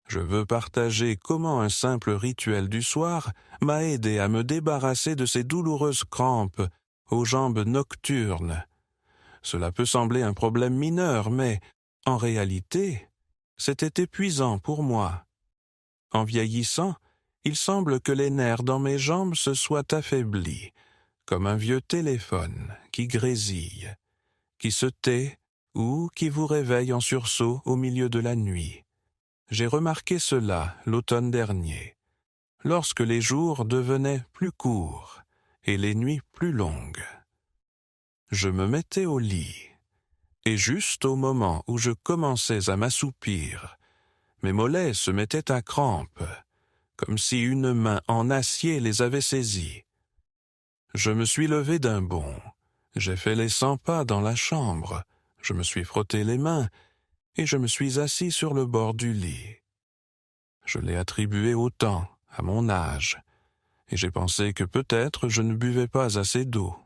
Je veux partager comment un simple rituel du soir m'a aidé à me débarrasser de ces douloureuses crampes aux jambes nocturnes. Cela peut sembler un problème mineur, mais, en réalité, c'était épuisant pour moi. En vieillissant, il semble que les nerfs dans mes jambes se soient affaiblis, comme un vieux téléphone qui grésille, qui se tait ou qui vous réveille en sursaut au milieu de la nuit. J'ai remarqué cela l'automne dernier, lorsque les jours devenaient plus courts et les nuits plus longues. Je me mettais au lit, et juste au moment où je commençais à m'assoupir, mes mollets se mettaient à crampes, comme si une main en acier les avait saisis. Je me suis levé d'un bond, j'ai fait les 100 pas dans la chambre, je me suis frotté les mains, et je me suis assis sur le bord du lit. Je l'ai attribué au temps, à mon âge, et j'ai pensé que peut-être je ne buvais pas assez d'eau.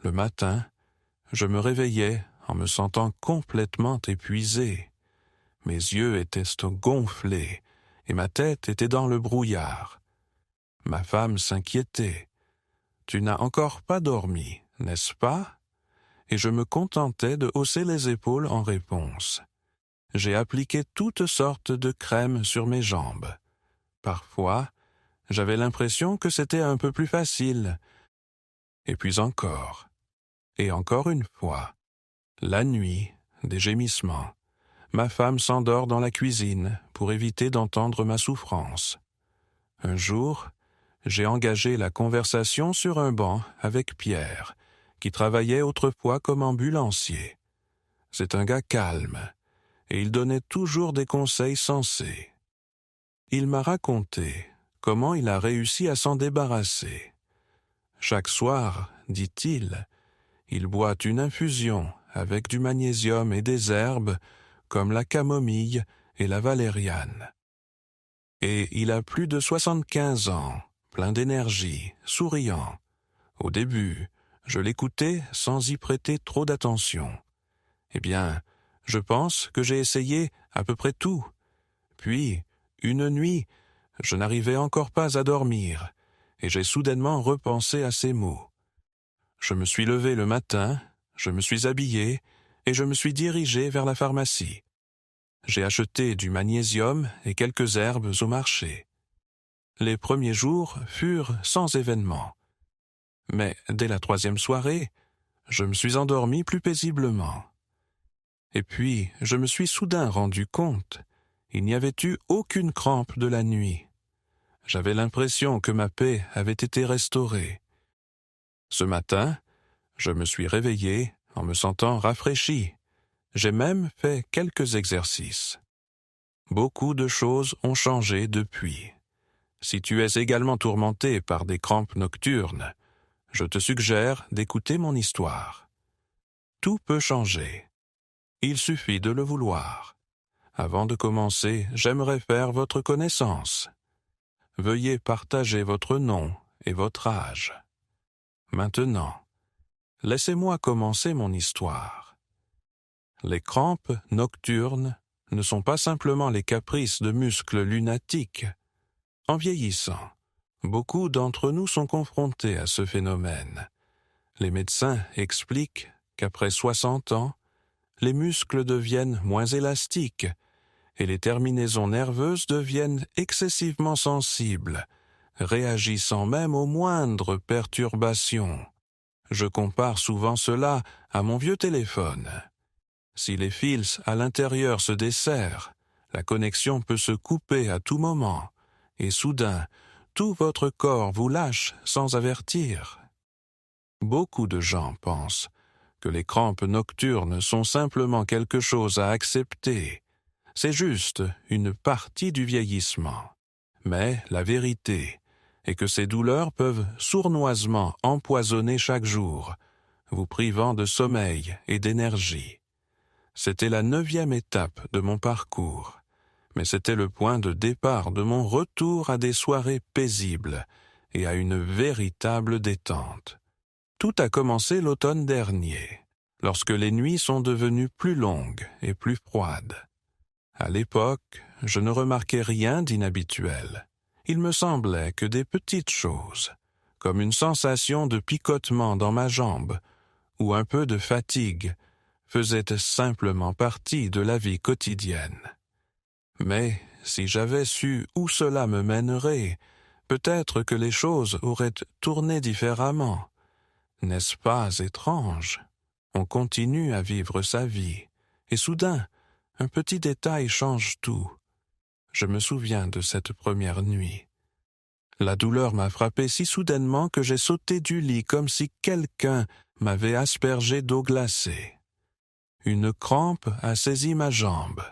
Le matin, je me réveillais en me sentant complètement épuisé. Mes yeux étaient gonflés, et ma tête était dans le brouillard. Ma femme s'inquiétait. « Tu n'as encore pas dormi, n'est-ce pas ?» Et je me contentais de hausser les épaules en réponse. J'ai appliqué toutes sortes de crèmes sur mes jambes. Parfois, j'avais l'impression que c'était un peu plus facile. Et puis encore. Et encore une fois. La nuit, des gémissements. Ma femme s'endort dans la cuisine pour éviter d'entendre ma souffrance. Un jour, j'ai engagé la conversation sur un banc avec Pierre, qui travaillait autrefois comme ambulancier. C'est un gars calme, et il donnait toujours des conseils sensés. Il m'a raconté comment il a réussi à s'en débarrasser. Chaque soir, dit-il, il boit une infusion avec du magnésium et des herbes comme la camomille et la valériane. Et il a plus de 75 ans, plein d'énergie, souriant. Au début, je l'écoutais sans y prêter trop d'attention. Eh bien, je pense que j'ai essayé à peu près tout. Puis, une nuit, je n'arrivais encore pas à dormir, et j'ai soudainement repensé à ces mots. Je me suis levé le matin, je me suis habillé, et je me suis dirigé vers la pharmacie. J'ai acheté du magnésium et quelques herbes au marché. Les premiers jours furent sans événement. Mais dès la 3e soirée, je me suis endormi plus paisiblement. Et puis, je me suis soudain rendu compte, il n'y avait eu aucune crampe de la nuit. J'avais l'impression que ma paix avait été restaurée. Ce matin, je me suis réveillé en me sentant rafraîchi. J'ai même fait quelques exercices. Beaucoup de choses ont changé depuis. Si tu es également tourmenté par des crampes nocturnes, je te suggère d'écouter mon histoire. Tout peut changer. Il suffit de le vouloir. Avant de commencer, j'aimerais faire votre connaissance. Veuillez partager votre nom et votre âge. Maintenant, laissez-moi commencer mon histoire. Les crampes nocturnes ne sont pas simplement les caprices de muscles lunatiques. En vieillissant, beaucoup d'entre nous sont confrontés à ce phénomène. Les médecins expliquent qu'après 60 ans, les muscles deviennent moins élastiques et les terminaisons nerveuses deviennent excessivement sensibles, réagissant même aux moindres perturbations. Je compare souvent cela à mon vieux téléphone. Si les fils à l'intérieur se desserrent, la connexion peut se couper à tout moment, et soudain, tout votre corps vous lâche sans avertir. Beaucoup de gens pensent que les crampes nocturnes sont simplement quelque chose à accepter. C'est juste une partie du vieillissement. Mais la vérité est que ces douleurs peuvent sournoisement empoisonner chaque jour, vous privant de sommeil et d'énergie. C'était la 9e étape de mon parcours, mais c'était le point de départ de mon retour à des soirées paisibles et à une véritable détente. Tout a commencé l'automne dernier, lorsque les nuits sont devenues plus longues et plus froides. À l'époque, je ne remarquais rien d'inhabituel. Il me semblait que des petites choses, comme une sensation de picotement dans ma jambe ou un peu de fatigue, faisaient simplement partie de la vie quotidienne. Mais si j'avais su où cela me mènerait, peut-être que les choses auraient tourné différemment. N'est-ce pas étrange? On continue à vivre sa vie, et soudain, un petit détail change tout. Je me souviens de cette première nuit. La douleur m'a frappé si soudainement que j'ai sauté du lit comme si quelqu'un m'avait aspergé d'eau glacée. Une crampe a saisi ma jambe,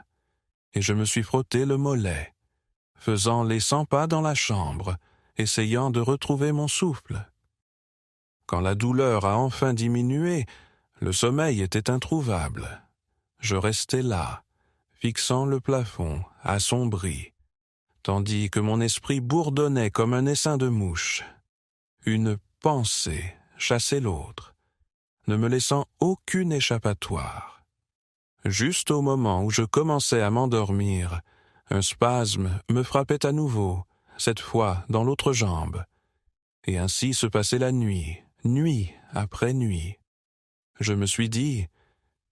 et je me suis frotté le mollet, faisant les 100 pas dans la chambre, essayant de retrouver mon souffle. Quand la douleur a enfin diminué, le sommeil était introuvable. Je restais là, fixant le plafond, assombri, tandis que mon esprit bourdonnait comme un essaim de mouches. Une pensée chassait l'autre, ne me laissant aucune échappatoire. Juste au moment où je commençais à m'endormir, un spasme me frappait à nouveau, cette fois dans l'autre jambe. Et ainsi se passait la nuit, nuit après nuit. Je me suis dit,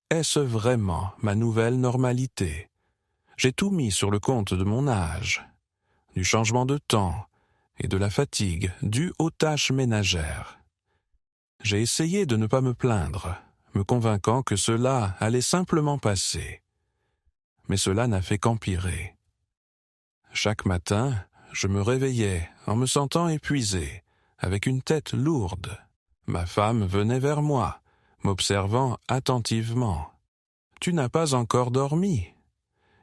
est-ce vraiment ma nouvelle normalité? J'ai tout mis sur le compte de mon âge, du changement de temps et de la fatigue due aux tâches ménagères. J'ai essayé de ne pas me plaindre, me convainquant que cela allait simplement passer. Mais cela n'a fait qu'empirer. Chaque matin, je me réveillais en me sentant épuisé, avec une tête lourde. Ma femme venait vers moi, m'observant attentivement. « Tu n'as pas encore dormi ?»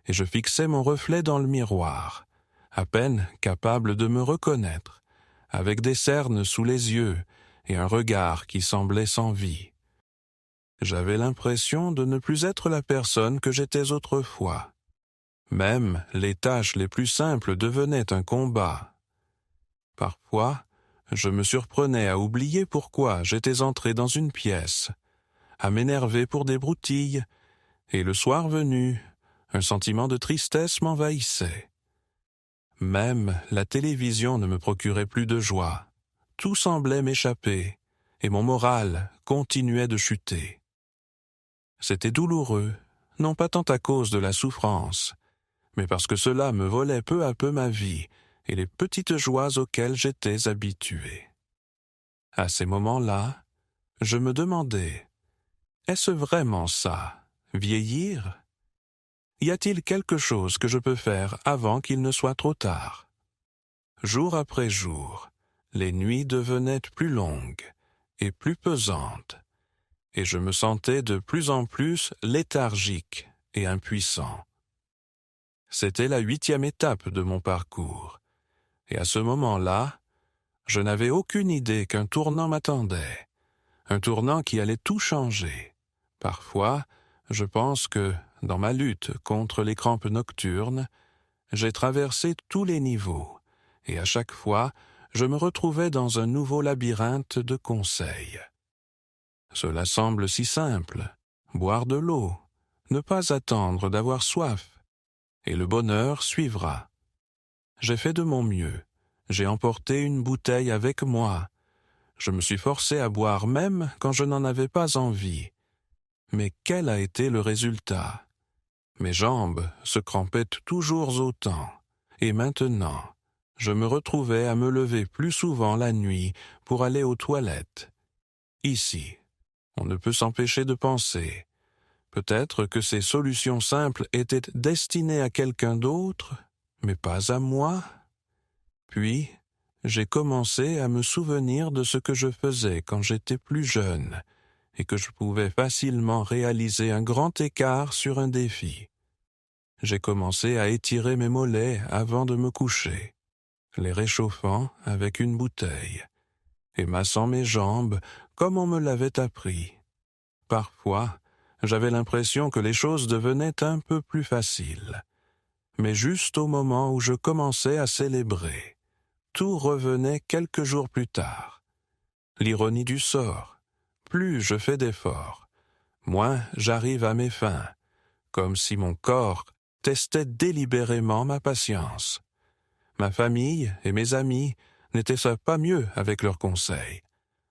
Et je fixais mon reflet dans le miroir, à peine capable de me reconnaître, avec des cernes sous les yeux et un regard qui semblait sans vie. J'avais l'impression de ne plus être la personne que j'étais autrefois. Même les tâches les plus simples devenaient un combat. Parfois, je me surprenais à oublier pourquoi j'étais entré dans une pièce, à m'énerver pour des broutilles, et le soir venu, un sentiment de tristesse m'envahissait. Même la télévision ne me procurait plus de joie. Tout semblait m'échapper, et mon moral continuait de chuter. C'était douloureux, non pas tant à cause de la souffrance, mais parce que cela me volait peu à peu ma vie et les petites joies auxquelles j'étais habitué. À ces moments-là, je me demandais, est-ce vraiment ça, vieillir? Y a-t-il quelque chose que je peux faire avant qu'il ne soit trop tard? Jour après jour, les nuits devenaient plus longues et plus pesantes, et je me sentais de plus en plus léthargique et impuissant. C'était la 8e étape de mon parcours, et à ce moment-là, je n'avais aucune idée qu'un tournant m'attendait, un tournant qui allait tout changer. Parfois, je pense que, dans ma lutte contre les crampes nocturnes, j'ai traversé tous les niveaux, et à chaque fois, je me retrouvais dans un nouveau labyrinthe de conseils. Cela semble si simple, boire de l'eau, ne pas attendre d'avoir soif, et le bonheur suivra. J'ai fait de mon mieux, j'ai emporté une bouteille avec moi, je me suis forcé à boire même quand je n'en avais pas envie. Mais quel a été le résultat? Mes jambes se crampaient toujours autant, et maintenant, je me retrouvais à me lever plus souvent la nuit pour aller aux toilettes. Ici, on ne peut s'empêcher de penser. Peut-être que ces solutions simples étaient destinées à quelqu'un d'autre, mais pas à moi. Puis, j'ai commencé à me souvenir de ce que je faisais quand j'étais plus jeune, et que je pouvais facilement réaliser un grand écart sur un défi. J'ai commencé à étirer mes mollets avant de me coucher, les réchauffant avec une bouteille, et massant mes jambes comme on me l'avait appris. Parfois, j'avais l'impression que les choses devenaient un peu plus faciles. Mais juste au moment où je commençais à célébrer, tout revenait quelques jours plus tard. L'ironie du sort, plus je fais d'efforts, moins j'arrive à mes fins, comme si mon corps testait délibérément ma patience. Ma famille et mes amis n'étaient pas mieux avec leurs conseils.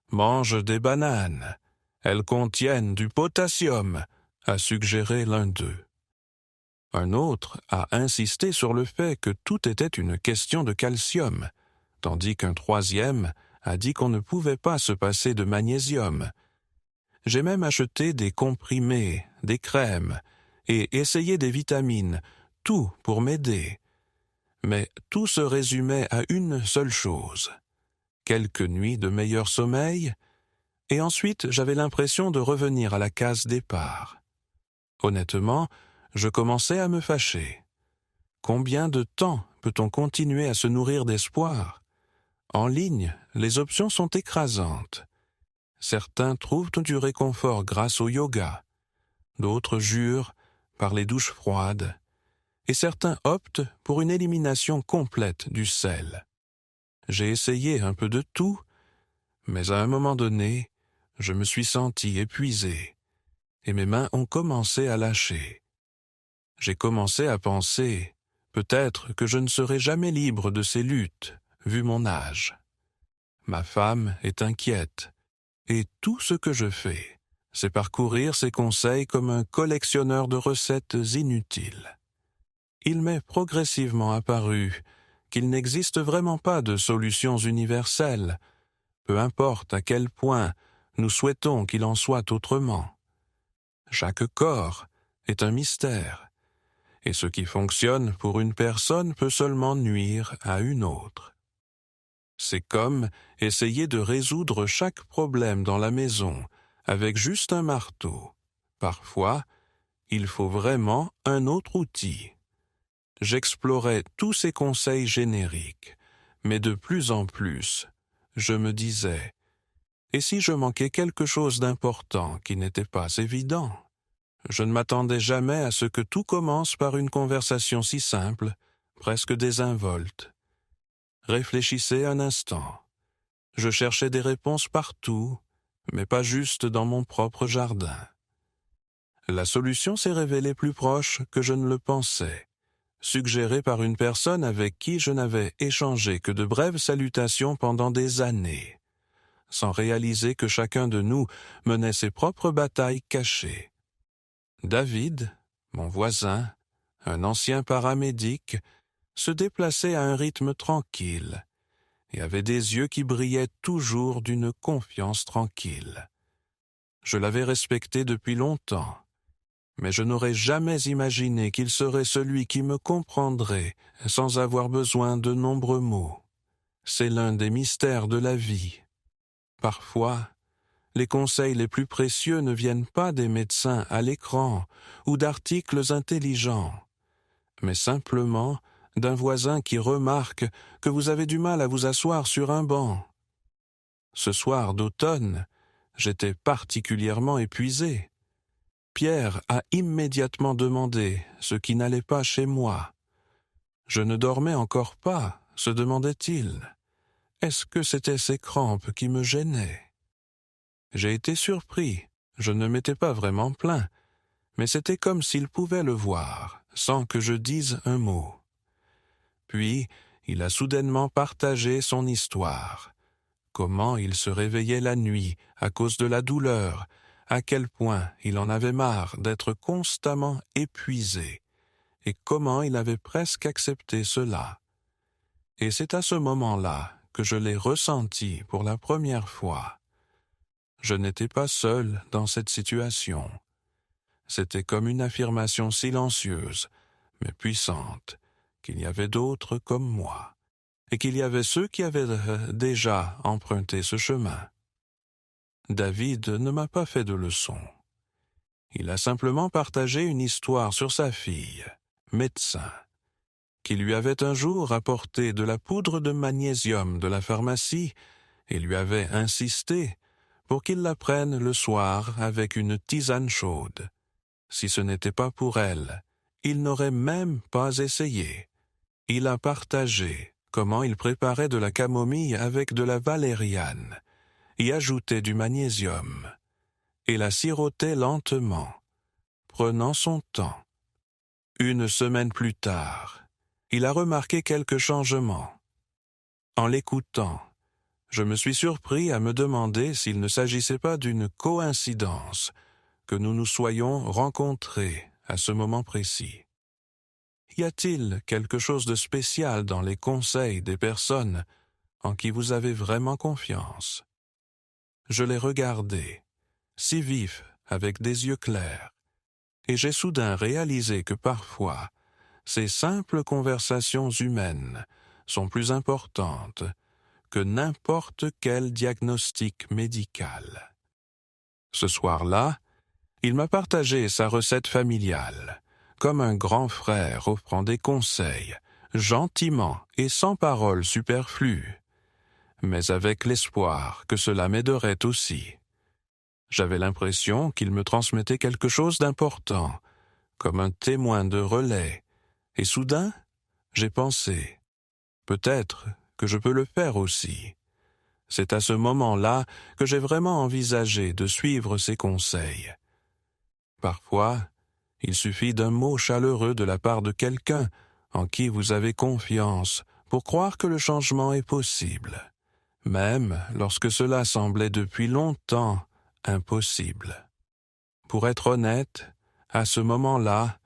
Mange des bananes, elles contiennent du potassium, a suggéré l'un d'eux. Un autre a insisté sur le fait que tout était une question de calcium, tandis qu'un troisième a dit qu'on ne pouvait pas se passer de magnésium. J'ai même acheté des comprimés, des crèmes, et essayé des vitamines, tout pour m'aider. Mais tout se résumait à une seule chose. Quelques nuits de meilleur sommeil, et ensuite j'avais l'impression de revenir à la case départ. Honnêtement, je commençais à me fâcher. Combien de temps peut-on continuer à se nourrir d'espoir? En ligne, les options sont écrasantes. Certains trouvent du réconfort grâce au yoga, d'autres jurent par les douches froides, et certains optent pour une élimination complète du sel. J'ai essayé un peu de tout, mais à un moment donné, je me suis senti épuisé, et mes mains ont commencé à lâcher. J'ai commencé à penser, peut-être que je ne serai jamais libre de ces luttes, vu mon âge. Ma femme est inquiète, et tout ce que je fais, c'est parcourir ses conseils comme un collectionneur de recettes inutiles. Il m'est progressivement apparu qu'il n'existe vraiment pas de solutions universelles, peu importe à quel point nous souhaitons qu'il en soit autrement. Chaque corps est un mystère, et ce qui fonctionne pour une personne peut seulement nuire à une autre. C'est comme essayer de résoudre chaque problème dans la maison avec juste un marteau. Parfois, il faut vraiment un autre outil. J'explorais tous ces conseils génériques, mais de plus en plus, je me disais, et si je manquais quelque chose d'important qui n'était pas évident? Je ne m'attendais jamais à ce que tout commence par une conversation si simple, presque désinvolte. Réfléchissez un instant. Je cherchais des réponses partout, mais pas juste dans mon propre jardin. La solution s'est révélée plus proche que je ne le pensais, suggérée par une personne avec qui je n'avais échangé que de brèves salutations pendant des années, sans réaliser que chacun de nous menait ses propres batailles cachées. David, mon voisin, un ancien paramédic, se déplaçait à un rythme tranquille et avait des yeux qui brillaient toujours d'une confiance tranquille. Je l'avais respecté depuis longtemps, mais je n'aurais jamais imaginé qu'il serait celui qui me comprendrait sans avoir besoin de nombreux mots. C'est l'un des mystères de la vie. Parfois, les conseils les plus précieux ne viennent pas des médecins à l'écran ou d'articles intelligents, mais simplement d'un voisin qui remarque que vous avez du mal à vous asseoir sur un banc. Ce soir d'automne, j'étais particulièrement épuisé. Pierre a immédiatement demandé ce qui n'allait pas chez moi. Je ne dormais encore pas, se demandait-il. Est-ce que c'étaient ces crampes qui me gênaient? J'ai été surpris, je ne m'étais pas vraiment plaint, mais c'était comme s'il pouvait le voir, sans que je dise un mot. Puis, il a soudainement partagé son histoire. Comment il se réveillait la nuit à cause de la douleur, à quel point il en avait marre d'être constamment épuisé, et comment il avait presque accepté cela. Et c'est à ce moment-là que je l'ai ressenti pour la première fois. Je n'étais pas seul dans cette situation. C'était comme une affirmation silencieuse, mais puissante, qu'il y avait d'autres comme moi, et qu'il y avait ceux qui avaient déjà emprunté ce chemin. David ne m'a pas fait de leçon. Il a simplement partagé une histoire sur sa fille, médecin, qui lui avait un jour apporté de la poudre de magnésium de la pharmacie et lui avait insisté pour qu'il la prenne le soir avec une tisane chaude. Si ce n'était pas pour elle, il n'aurait même pas essayé. Il a partagé comment il préparait de la camomille avec de la valériane, y ajoutait du magnésium, et la sirotait lentement, prenant son temps. Une semaine plus tard, il a remarqué quelques changements. En l'écoutant, je me suis surpris à me demander s'il ne s'agissait pas d'une coïncidence que nous nous soyons rencontrés à ce moment précis. Y a-t-il quelque chose de spécial dans les conseils des personnes en qui vous avez vraiment confiance? Je l'ai regardé, si vif, avec des yeux clairs, et j'ai soudain réalisé que parfois, ces simples conversations humaines sont plus importantes que n'importe quel diagnostic médical. Ce soir-là, il m'a partagé sa recette familiale, comme un grand frère offrant des conseils, gentiment et sans paroles superflues, mais avec l'espoir que cela m'aiderait aussi. J'avais l'impression qu'il me transmettait quelque chose d'important, comme un témoin de relais, et soudain, j'ai pensé, peut-être que je peux le faire aussi. C'est à ce moment-là que j'ai vraiment envisagé de suivre ses conseils. Parfois, il suffit d'un mot chaleureux de la part de quelqu'un en qui vous avez confiance pour croire que le changement est possible, même lorsque cela semblait depuis longtemps impossible. Pour être honnête, à ce moment-là,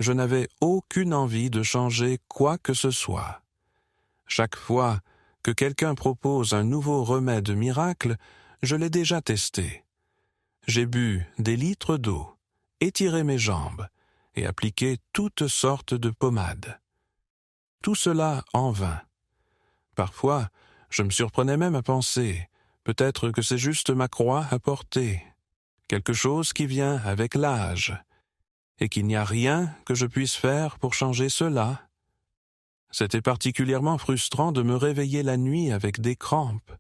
je n'avais aucune envie de changer quoi que ce soit. Chaque fois que quelqu'un propose un nouveau remède miracle, je l'ai déjà testé. J'ai bu des litres d'eau, étiré mes jambes et appliqué toutes sortes de pommades. Tout cela en vain. Parfois, je me surprenais même à penser, peut-être que c'est juste ma croix à porter, quelque chose qui vient avec l'âge, et qu'il n'y a rien que je puisse faire pour changer cela. C'était particulièrement frustrant de me réveiller la nuit avec des crampes,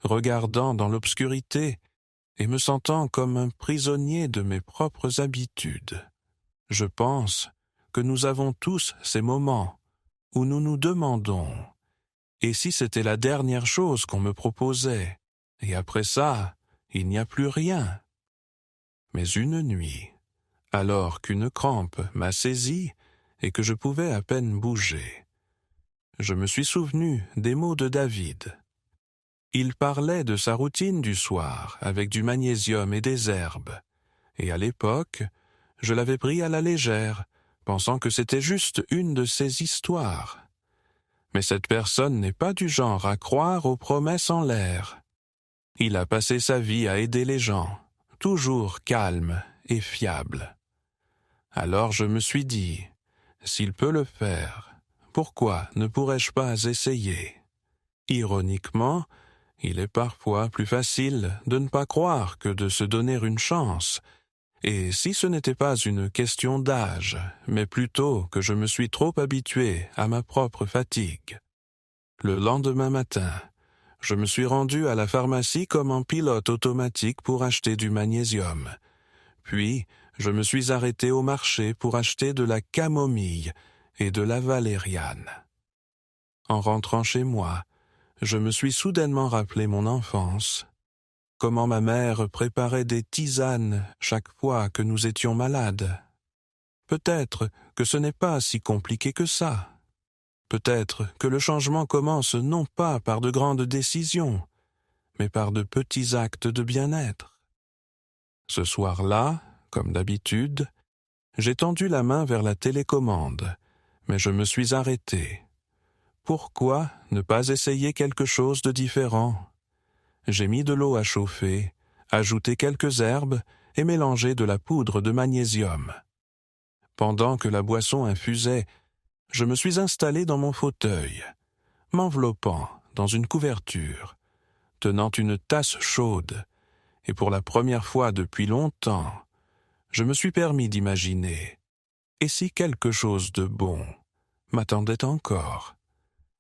regardant dans l'obscurité et me sentant comme un prisonnier de mes propres habitudes. Je pense que nous avons tous ces moments où nous nous demandons « Et si c'était la dernière chose qu'on me proposait, et après ça, il n'y a plus rien ?» Mais une nuit, alors qu'une crampe m'a saisi et que je pouvais à peine bouger, je me suis souvenu des mots de David. Il parlait de sa routine du soir avec du magnésium et des herbes, et à l'époque, je l'avais pris à la légère, pensant que c'était juste une de ces histoires. Mais cette personne n'est pas du genre à croire aux promesses en l'air. Il a passé sa vie à aider les gens, toujours calme et fiable. Alors je me suis dit, s'il peut le faire, pourquoi ne pourrais-je pas essayer? Ironiquement, il est parfois plus facile de ne pas croire que de se donner une chance, et si ce n'était pas une question d'âge, mais plutôt que je me suis trop habitué à ma propre fatigue. Le lendemain matin, je me suis rendu à la pharmacie comme en pilote automatique pour acheter du magnésium. Puis, je me suis arrêté au marché pour acheter de la camomille et de la valériane. En rentrant chez moi, je me suis soudainement rappelé mon enfance, comment ma mère préparait des tisanes chaque fois que nous étions malades. Peut-être que ce n'est pas si compliqué que ça. Peut-être que le changement commence non pas par de grandes décisions, mais par de petits actes de bien-être. Ce soir-là, comme d'habitude, j'ai tendu la main vers la télécommande, mais je me suis arrêté. Pourquoi ne pas essayer quelque chose de différent? J'ai mis de l'eau à chauffer, ajouté quelques herbes et mélangé de la poudre de magnésium. Pendant que la boisson infusait, je me suis installé dans mon fauteuil, m'enveloppant dans une couverture, tenant une tasse chaude, et pour la première fois depuis longtemps, je me suis permis d'imaginer, et si quelque chose de bon m'attendait encore?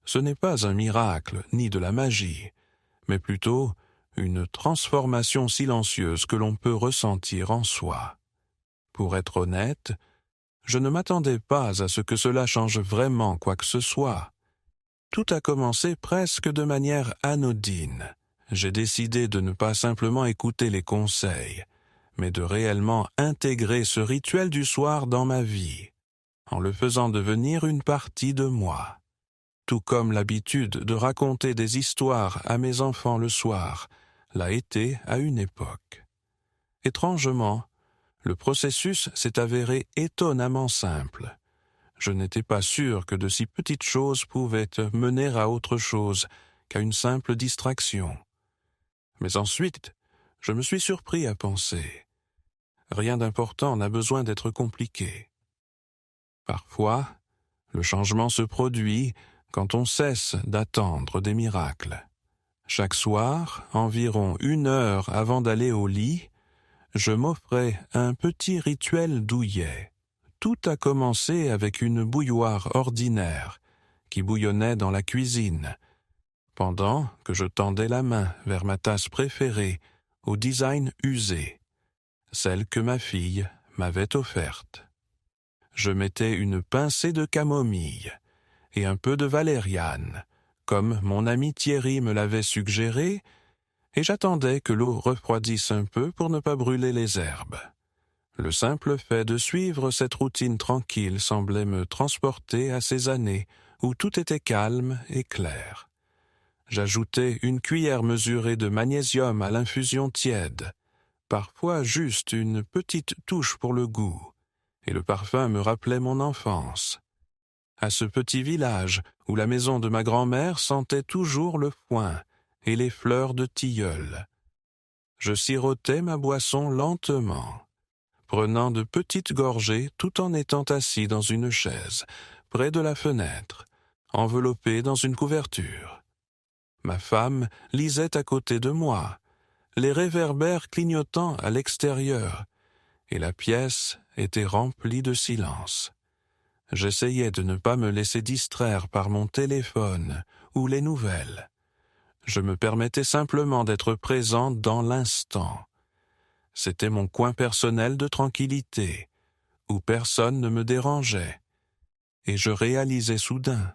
Ce n'est pas un miracle ni de la magie, mais plutôt une transformation silencieuse que l'on peut ressentir en soi. Pour être honnête, je ne m'attendais pas à ce que cela change vraiment quoi que ce soit. Tout a commencé presque de manière anodine. J'ai décidé de ne pas simplement écouter les conseils, mais de réellement intégrer ce rituel du soir dans ma vie. en le faisant devenir une partie de moi. Tout comme l'habitude de raconter des histoires à mes enfants le soir l'a été à une époque. Étrangement, le processus s'est avéré étonnamment simple. Je n'étais pas sûr que de si petites choses pouvaient mener à autre chose qu'à une simple distraction. Mais ensuite, je me suis surpris à penser. Rien d'important n'a besoin d'être compliqué. Parfois, le changement se produit quand on cesse d'attendre des miracles. Chaque soir, environ 1 heure avant d'aller au lit, je m'offrais un petit rituel douillet. Tout a commencé avec une bouilloire ordinaire qui bouillonnait dans la cuisine, pendant que je tendais la main vers ma tasse préférée au design usé, celle que ma fille m'avait offerte. Je mettais une pincée de camomille et un peu de valériane, comme mon ami Thierry me l'avait suggéré, et j'attendais que l'eau refroidisse un peu pour ne pas brûler les herbes. Le simple fait de suivre cette routine tranquille semblait me transporter à ces années où tout était calme et clair. J'ajoutais une cuillère mesurée de magnésium à l'infusion tiède, parfois juste une petite touche pour le goût, et le parfum me rappelait mon enfance. À ce petit village où la maison de ma grand-mère sentait toujours le foin et les fleurs de tilleul. Je sirotais ma boisson lentement, prenant de petites gorgées tout en étant assis dans une chaise, près de la fenêtre, enveloppé dans une couverture. Ma femme lisait à côté de moi, les réverbères clignotant à l'extérieur, et la pièce était remplie de silence. J'essayais de ne pas me laisser distraire par mon téléphone ou les nouvelles. Je me permettais simplement d'être présent dans l'instant. C'était mon coin personnel de tranquillité, où personne ne me dérangeait. Et je réalisais soudain,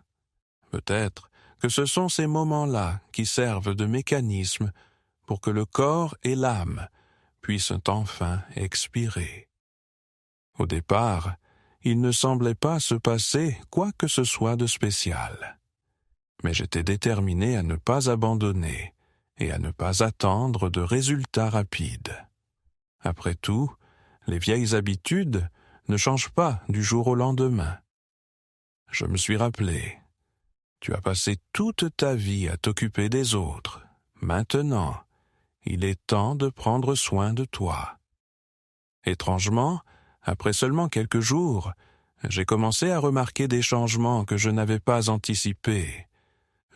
peut-être, que ce sont ces moments-là qui servent de mécanisme pour que le corps et l'âme puissent enfin expirer. Au départ, il ne semblait pas se passer quoi que ce soit de spécial. Mais j'étais déterminé à ne pas abandonner et à ne pas attendre de résultats rapides. Après tout, les vieilles habitudes ne changent pas du jour au lendemain. Je me suis rappelé, tu as passé toute ta vie à t'occuper des autres. Maintenant, il est temps de prendre soin de toi. Étrangement, après seulement quelques jours, j'ai commencé à remarquer des changements que je n'avais pas anticipés.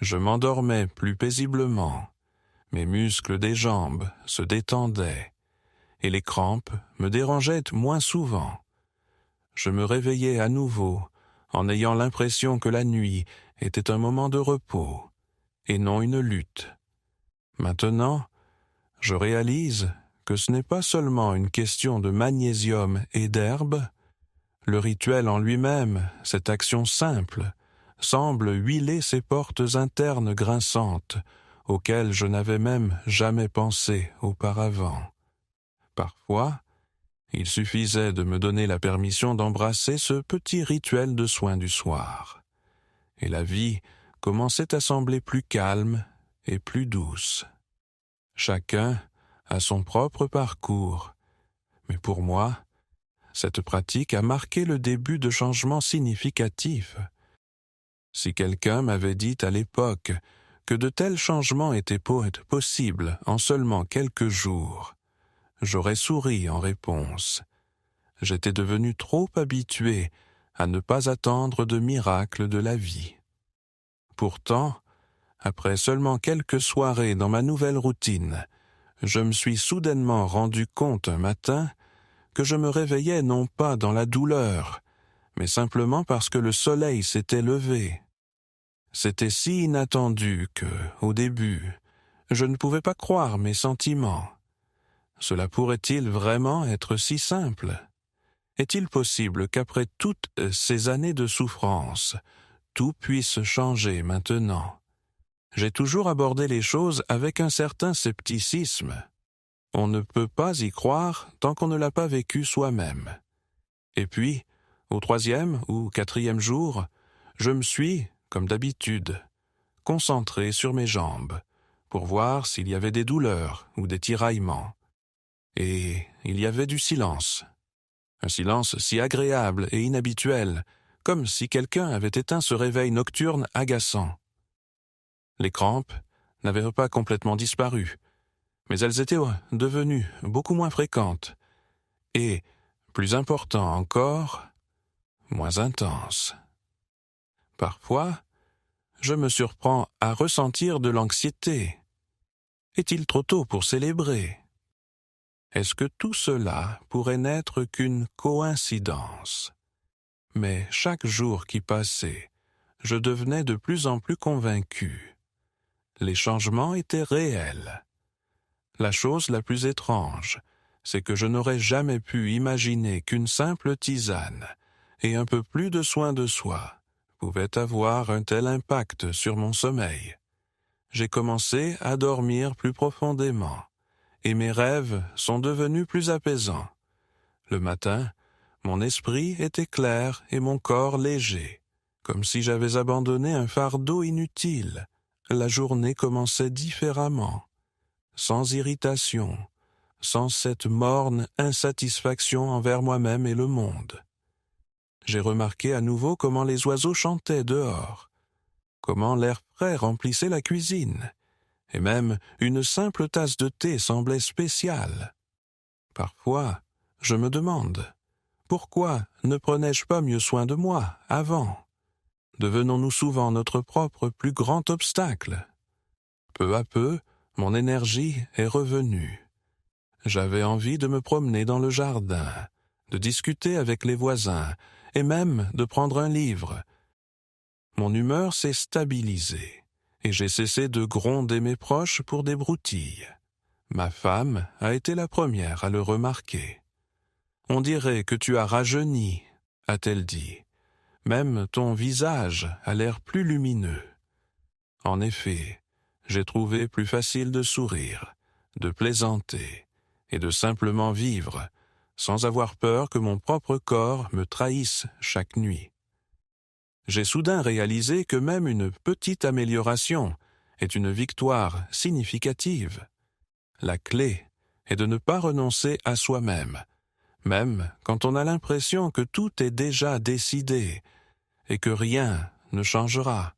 Je m'endormais plus paisiblement, mes muscles des jambes se détendaient, et les crampes me dérangeaient moins souvent. Je me réveillais à nouveau, en ayant l'impression que la nuit était un moment de repos, et non une lutte. Maintenant, je réalise que ce n'est pas seulement une question de magnésium et d'herbe. Le rituel en lui-même, cette action simple, semble huiler ces portes internes grinçantes, auxquelles je n'avais même jamais pensé auparavant. Parfois, il suffisait de me donner la permission d'embrasser ce petit rituel de soin du soir. Et la vie commençait à sembler plus calme et plus douce. Chacun a son propre parcours, mais pour moi, cette pratique a marqué le début de changements significatifs. Si quelqu'un m'avait dit à l'époque que de tels changements étaient possibles en seulement quelques jours, j'aurais souri en réponse. J'étais devenu trop habitué à ne pas attendre de miracles de la vie. Pourtant, après seulement quelques soirées dans ma nouvelle routine, je me suis soudainement rendu compte un matin que je me réveillais non pas dans la douleur, mais simplement parce que le soleil s'était levé. C'était si inattendu que, au début, je ne pouvais pas croire mes sentiments. Cela pourrait-il vraiment être si simple? Est-il possible qu'après toutes ces années de souffrance, tout puisse changer maintenant? J'ai toujours abordé les choses avec un certain scepticisme. On ne peut pas y croire tant qu'on ne l'a pas vécu soi-même. Et puis, Au 3e ou 4e jour, je me suis, comme d'habitude, concentré sur mes jambes pour voir s'il y avait des douleurs ou des tiraillements. Et il y avait du silence. Un silence si agréable et inhabituel, comme si quelqu'un avait éteint ce réveil nocturne agaçant. Les crampes n'avaient pas complètement disparu, mais elles étaient devenues beaucoup moins fréquentes et, plus important encore, moins intenses. Parfois, je me surprends à ressentir de l'anxiété. Est-il trop tôt pour célébrer? Est-ce que tout cela pourrait n'être qu'une coïncidence? Mais chaque jour qui passait, je devenais de plus en plus convaincu. Les changements étaient réels. La chose la plus étrange, c'est que je n'aurais jamais pu imaginer qu'une simple tisane et un peu plus de soin de soi pouvaient avoir un tel impact sur mon sommeil. J'ai commencé à dormir plus profondément, et mes rêves sont devenus plus apaisants. Le matin, mon esprit était clair et mon corps léger, comme si j'avais abandonné un fardeau inutile. La journée commençait différemment, sans irritation, sans cette morne insatisfaction envers moi-même et le monde. J'ai remarqué à nouveau comment les oiseaux chantaient dehors, comment l'air frais remplissait la cuisine, et même une simple tasse de thé semblait spéciale. Parfois, je me demande, pourquoi ne prenais-je pas mieux soin de moi avant? Devenons-nous souvent notre propre plus grand obstacle? Peu à peu, mon énergie est revenue. J'avais envie de me promener dans le jardin, de discuter avec les voisins, et même de prendre un livre. Mon humeur s'est stabilisée, et j'ai cessé de gronder mes proches pour des broutilles. Ma femme a été la première à le remarquer. « On dirait que tu as rajeuni », a-t-elle dit. « Même ton visage a l'air plus lumineux. » En effet, j'ai trouvé plus facile de sourire, de plaisanter et de simplement vivre, sans avoir peur que mon propre corps me trahisse chaque nuit. J'ai soudain réalisé que même une petite amélioration est une victoire significative. La clé est de ne pas renoncer à soi-même, même quand on a l'impression que tout est déjà décidé et que rien ne changera.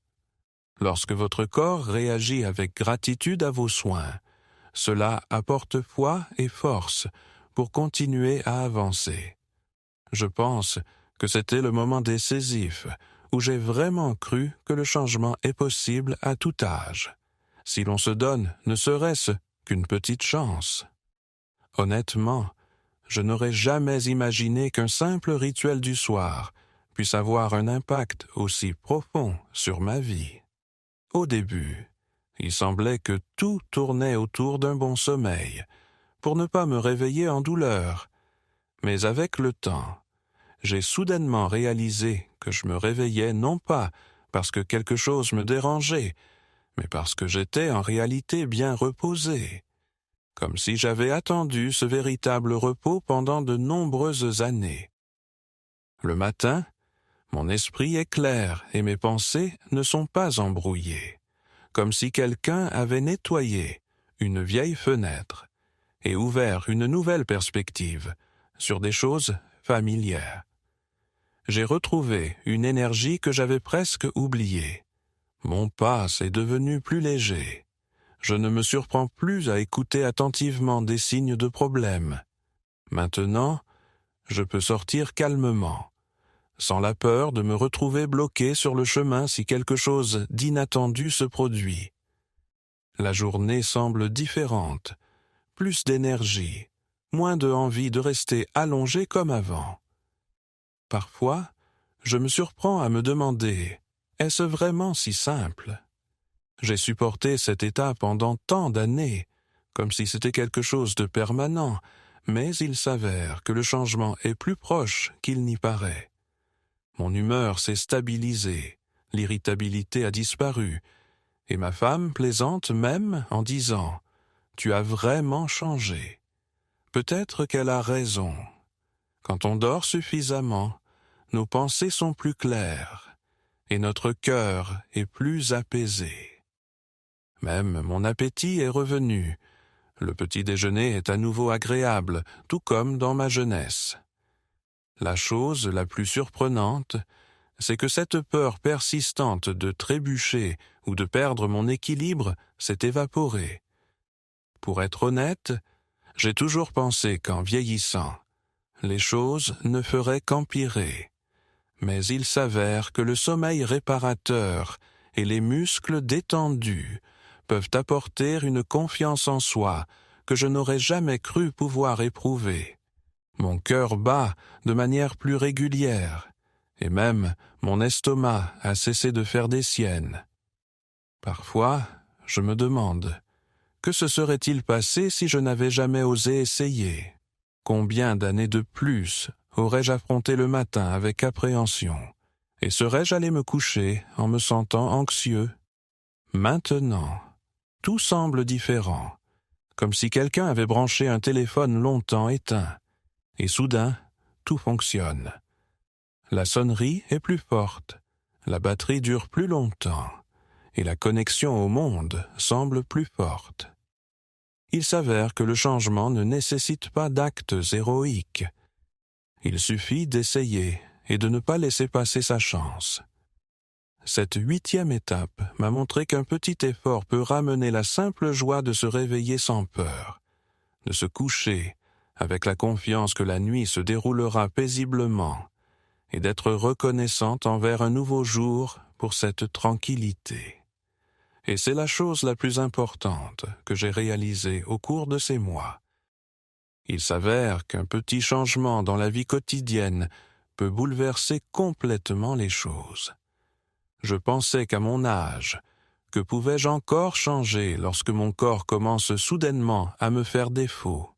Lorsque votre corps réagit avec gratitude à vos soins, cela apporte foi et force pour continuer à avancer. Je pense que c'était le moment décisif où j'ai vraiment cru que le changement est possible à tout âge, si l'on se donne ne serait-ce qu'une petite chance. Honnêtement, je n'aurais jamais imaginé qu'un simple rituel du soir puisse avoir un impact aussi profond sur ma vie. Au début, il semblait que tout tournait autour d'un bon sommeil, pour ne pas me réveiller en douleur. Mais avec le temps, j'ai soudainement réalisé que je me réveillais non pas parce que quelque chose me dérangeait, mais parce que j'étais en réalité bien reposé, comme si j'avais attendu ce véritable repos pendant de nombreuses années. Le matin, mon esprit est clair et mes pensées ne sont pas embrouillées, comme si quelqu'un avait nettoyé une vieille fenêtre et ouvert une nouvelle perspective sur des choses familières. J'ai retrouvé une énergie que j'avais presque oubliée. Mon pas est devenu plus léger. Je ne me surprends plus à écouter attentivement des signes de problème. Maintenant, je peux sortir calmement, sans la peur de me retrouver bloqué sur le chemin si quelque chose d'inattendu se produit. La journée semble différente, plus d'énergie, moins de envie de rester allongé comme avant. Parfois, je me surprends à me demander, est-ce vraiment si simple? J'ai supporté cet état pendant tant d'années, comme si c'était quelque chose de permanent, mais il s'avère que le changement est plus proche qu'il n'y paraît. Mon humeur s'est stabilisée, l'irritabilité a disparu, et ma femme plaisante même en disant « Tu as vraiment changé ». Peut-être qu'elle a raison. Quand on dort suffisamment, nos pensées sont plus claires, et notre cœur est plus apaisé. Même mon appétit est revenu. Le petit déjeuner est à nouveau agréable, tout comme dans ma jeunesse. La chose la plus surprenante, c'est que cette peur persistante de trébucher ou de perdre mon équilibre s'est évaporée. Pour être honnête, j'ai toujours pensé qu'en vieillissant, les choses ne feraient qu'empirer. Mais il s'avère que le sommeil réparateur et les muscles détendus peuvent apporter une confiance en soi que je n'aurais jamais cru pouvoir éprouver. Mon cœur bat de manière plus régulière, et même mon estomac a cessé de faire des siennes. Parfois, je me demande, que se serait-il passé si je n'avais jamais osé essayer? Combien d'années de plus aurais-je affronté le matin avec appréhension? Et serais-je allé me coucher en me sentant anxieux? Maintenant, tout semble différent, comme si quelqu'un avait branché un téléphone longtemps éteint, et soudain, tout fonctionne. La sonnerie est plus forte, la batterie dure plus longtemps, et la connexion au monde semble plus forte. Il s'avère que le changement ne nécessite pas d'actes héroïques. Il suffit d'essayer et de ne pas laisser passer sa chance. Cette 8e étape m'a montré qu'un petit effort peut ramener la simple joie de se réveiller sans peur, de se coucher avec la confiance que la nuit se déroulera paisiblement et d'être reconnaissante envers un nouveau jour pour cette tranquillité. Et c'est la chose la plus importante que j'ai réalisée au cours de ces mois. Il s'avère qu'un petit changement dans la vie quotidienne peut bouleverser complètement les choses. Je pensais qu'à mon âge, que pouvais-je encore changer lorsque mon corps commence soudainement à me faire défaut?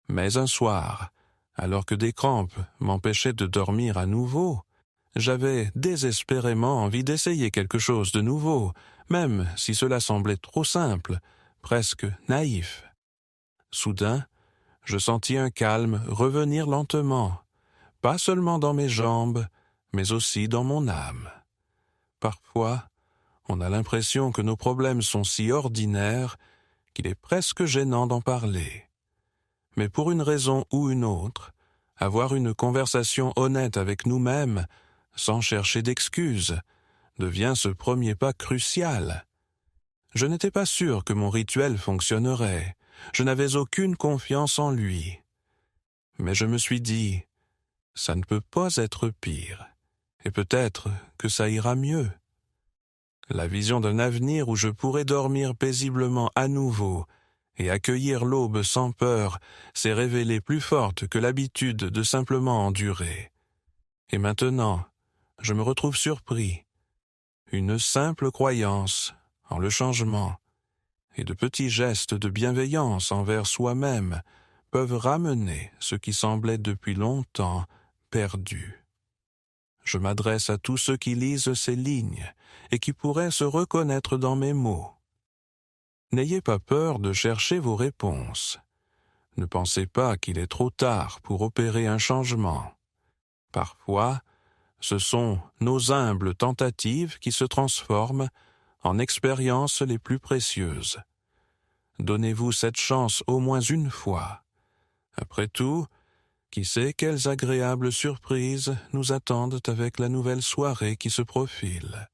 Mais un soir, alors que des crampes m'empêchaient de dormir à nouveau, j'avais désespérément envie d'essayer quelque chose de nouveau, même si cela semblait trop simple, presque naïf. Soudain, je sentis un calme revenir lentement, pas seulement dans mes jambes, mais aussi dans mon âme. Parfois, on a l'impression que nos problèmes sont si ordinaires qu'il est presque gênant d'en parler. Mais pour une raison ou une autre, avoir une conversation honnête avec nous-mêmes, sans chercher d'excuses, devient ce premier pas crucial. Je n'étais pas sûr que mon rituel fonctionnerait, je n'avais aucune confiance en lui. Mais je me suis dit, ça ne peut pas être pire, et peut-être que ça ira mieux. La vision d'un avenir où je pourrais dormir paisiblement à nouveau et accueillir l'aube sans peur s'est révélée plus forte que l'habitude de simplement endurer. Et maintenant, je me retrouve surpris. Une simple croyance en le changement et de petits gestes de bienveillance envers soi-même peuvent ramener ce qui semblait depuis longtemps perdu. Je m'adresse à tous ceux qui lisent ces lignes et qui pourraient se reconnaître dans mes mots. N'ayez pas peur de chercher vos réponses. Ne pensez pas qu'il est trop tard pour opérer un changement. Parfois, ce sont nos humbles tentatives qui se transforment en expériences les plus précieuses. Donnez-vous cette chance au moins une fois. Après tout, qui sait quelles agréables surprises nous attendent avec la nouvelle soirée qui se profile.